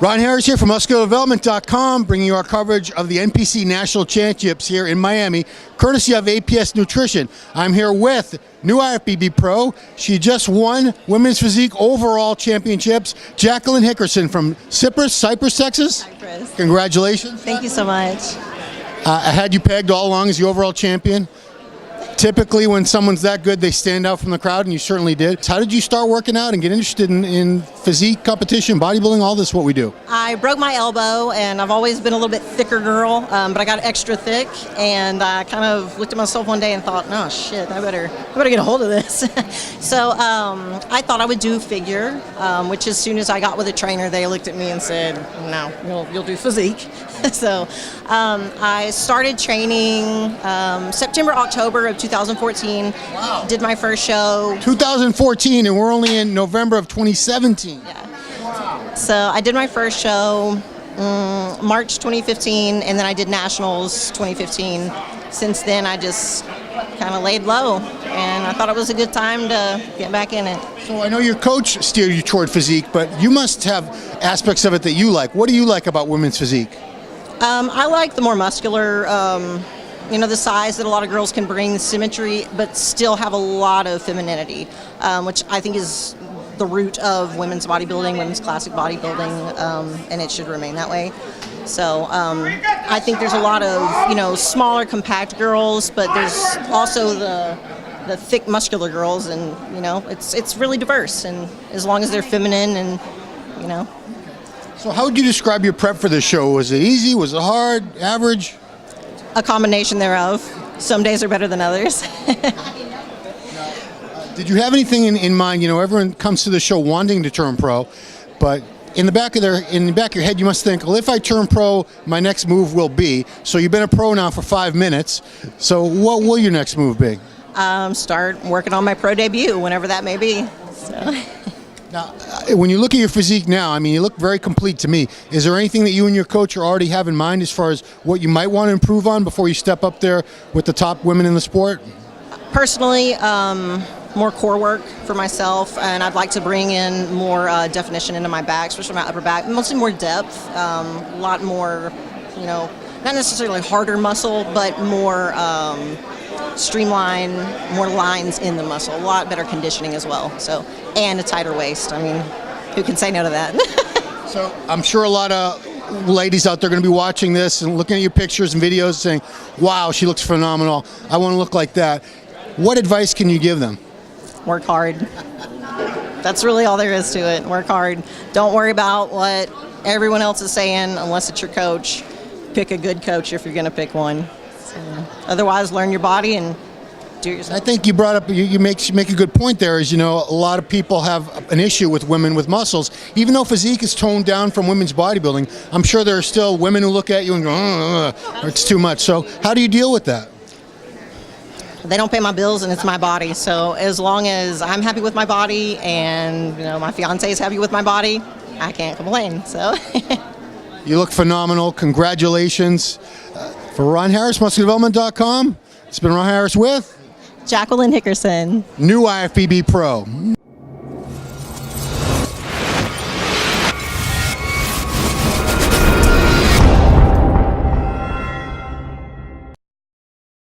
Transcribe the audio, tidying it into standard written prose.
Ron Harris here from MuscularDevelopment.com, bringing you our coverage of the NPC National Championships here in Miami, courtesy of APS Nutrition. I'm here with new IFBB Pro. She just won Women's Physique Overall Championships, Jacquelyn Hickerson from Cypress, Texas. Cypress. Congratulations. Thank you so much. I had you pegged all along as the overall champion. Typically, when someone's that good, they stand out from the crowd, and you certainly did. How did you start working out and get interested in physique competition, bodybuilding, all this, what we do? I broke my elbow, and I've always been a little bit thicker girl, but I got extra thick, and I kind of looked at myself one day and thought, no, shit, I better get a hold of this. So I thought I would do figure, which as soon as I got with a trainer, they looked at me and said, no, you'll do physique. So I started training September, October of 2014. Wow. Did my first show. 2014, and we're only in November of 2017. Yeah. Wow. So I did my first show March 2015, and then I did Nationals 2015. Since then, I just kind of laid low, and I thought it was a good time to get back in it. So I know your coach steered you toward physique, but you must have aspects of it that you like. What do you like about women's physique? I like the more muscular, the size that a lot of girls can bring, the symmetry, but still have a lot of femininity, which I think is the root of women's bodybuilding, women's classic bodybuilding, and it should remain that way. So I think there's a lot of, smaller, compact girls, but there's also the thick, muscular girls, and, it's really diverse, and as long as they're feminine and, So how would you describe your prep for this show? Was it easy? Was it hard? Average? A combination thereof. Some days are better than others. Did you have anything in mind? Everyone comes to the show wanting to turn pro, but in the back of your head, you must think, well, if I turn pro, my next move will be. So you've been a pro now for 5 minutes. So what will your next move be? Start working on my pro debut, whenever that may be. So. Now, when you look at your physique now, you look very complete to me. Is there anything that you and your coach already have in mind as far as what you might want to improve on before you step up there with the top women in the sport? Personally, more core work for myself, and I'd like to bring in more definition into my back, especially my upper back, mostly more depth, a lot more, not necessarily harder muscle, but more streamline, more lines in the muscle, a lot better conditioning as well. So, and a tighter waist. Who can say no to that? So I'm sure a lot of ladies out there are going to be watching this and looking at your pictures and videos saying, wow, she looks phenomenal. I want to look like that. What advice can you give them? Work hard. That's really all there is to it. Work hard. Don't worry about what everyone else is saying unless it's your coach. Pick a good coach if you're going to pick one. So, otherwise, learn your body and do it yourself. I think you brought up, you make a good point there, is, a lot of people have an issue with women with muscles. Even though physique is toned down from women's bodybuilding, I'm sure there are still women who look at you and go, or it's too much. So how do you deal with that? They don't pay my bills, and it's my body. So as long as I'm happy with my body and my fiance is happy with my body, I can't complain. So you look phenomenal. Congratulations. For Ron Harris, MuscularDevelopment.com. It's been Ron Harris with Jacquelyn Hickerson, new IFBB Pro.